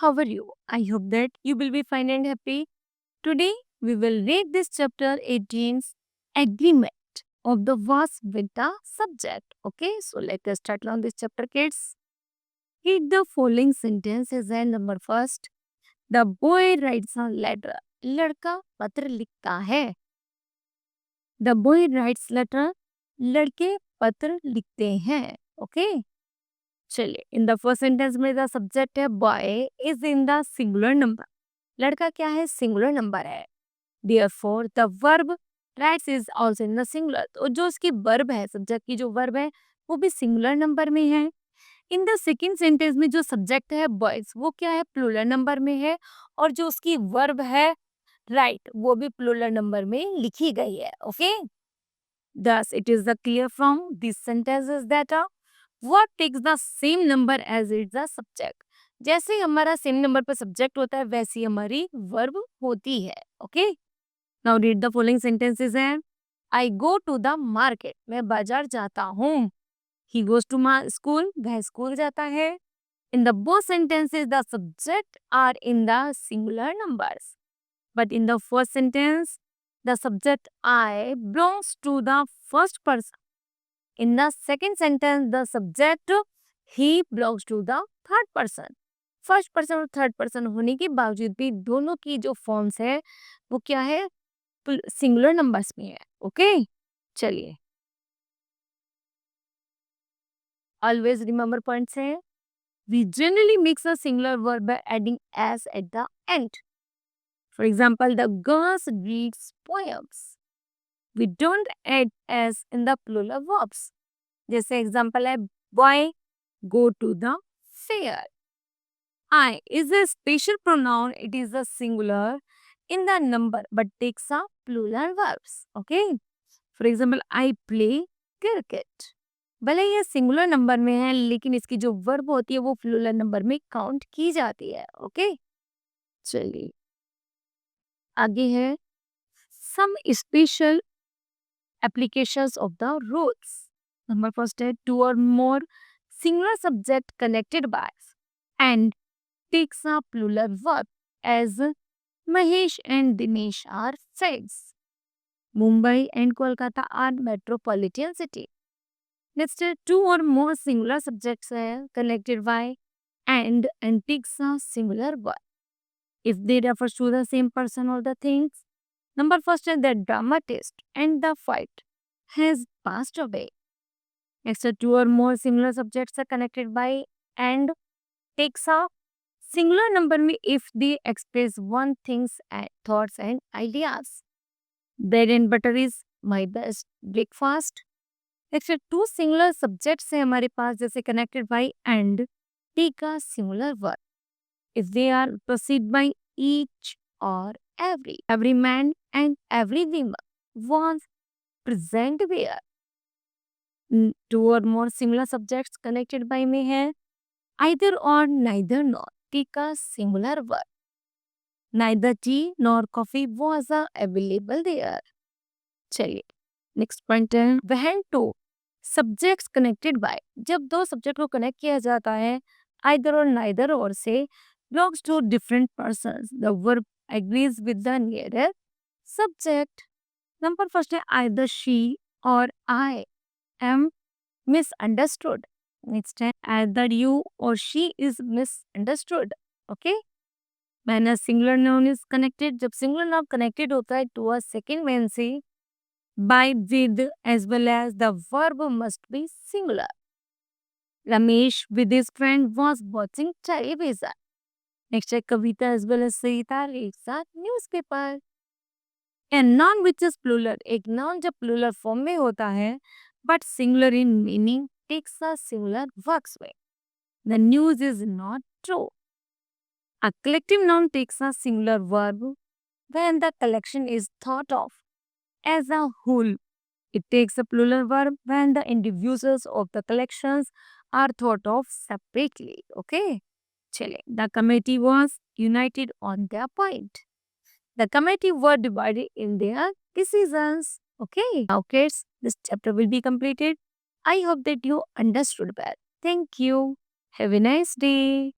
how are you? I hope that you will be fine and happy. Today, we will read this chapter 18's agreement of the verse with the subject. Okay, so let us start on this chapter, kids. Read the following sentences and number first. The boy writes a letter. लड़का पत्र लिखता है. The boy writes letter. लड़के पत्र लिखते हैं. Okay. चलिए in the first sentence में द सब्जेक्ट है boy is in the singular number. लड़का क्या है? सिंगुलर नंबर है. Therefore the verb rights is also in the singular. तो जो उसकी वर्ब है, सब्जेक्ट की जो वर्ब है वो भी सिंगुलर नंबर में है. इन द सेकेंड सेंटेंस में जो सब्जेक्ट है बॉयज वो क्या है? प्लूरल नंबर में है. और जो उसकी वर्ब है राइट वो भी प्लूरल नंबर में लिखी गई है. Okay, thus it is the clear from these sentences that what takes the same number as its the subject. जैसे ही हमारा सेम नंबर पर सब्जेक्ट होता है वैसी हमारी वर्ब होती है. Okay, now read the following sentences हैं. I go to the market. मैं बाजार जाता हूँ. He goes to school. वह स्कूल जाता है. In the both sentences the subject are in the singular numbers. But in the first sentence, the subject I belongs to the first person. In the second sentence, the subject he belongs to the third person. First person और third person होने के बावजूद भी दोनों की जो forms है वो क्या है? सिंगुलर नंबर्स में है. ओके, चलिए ऑलवेज रिमेंबर पॉइंट्स है. We generally mix a singular verb by adding S at the end. For example, the girls reads poems. We don't add s in the plural verbs. जैसे example है boy go to the fair. I is a special pronoun. It is a singular in the number but takes a plural verbs. Okay. For example, I play cricket. भले ये singular number में है लेकिन इसकी जो verb होती है वो प्लूरल नंबर में काउंट की जाती है. ओके, चलिए आगे है some special applications of the rules. Number first है two or more singular subject connected by and takes a plural verb as Mahesh and Dinesh are friends. Mumbai and Kolkata are metropolitan city. Next है two or more singular subjects है connected by and takes a singular verb if they refer to the same person or the things. Number first is the dramatist and the fight has passed away. Next, two or more similar subjects are connected by and takes a singular number में if they express one things and thoughts and ideas. Bread and butter is my best breakfast. Next, two singular subjects है हमारे पास जैसे connected by and take a singular verb if they are proceed by each or every. Every man and every woman was present where. Two or more similar subjects connected by में है either or neither nor. Take a singular verb. Neither tea nor coffee was available there. चलिए next point है when two subjects connected by. जब दो subject को connect किया जाता है either or neither or से belongs to different persons. The verb agrees with the nearer subject. Number first है either she or I am misunderstood. Next है either you or she is misunderstood. Okay. When a singular noun is connected, जब singular noun connected होता है to a second man से by with as well as the verb must be singular. Ramesh with his friend was watching television. Next है Kavita as well as Sarita reads a newspaper. And noun which is plural, एक noun जब plural form में होता है but singular in meaning takes a singular works way. The news is not true. A collective noun takes a singular verb when the collection is thought of as a whole. It takes a plural verb when the individuals of the collections are thought of separately. Okay. चलिए, the committee was united on their point. The committee were divided in their decisions. Okay. Now kids, this chapter will be completed. I hope that you understood well. Thank you. Have a nice day.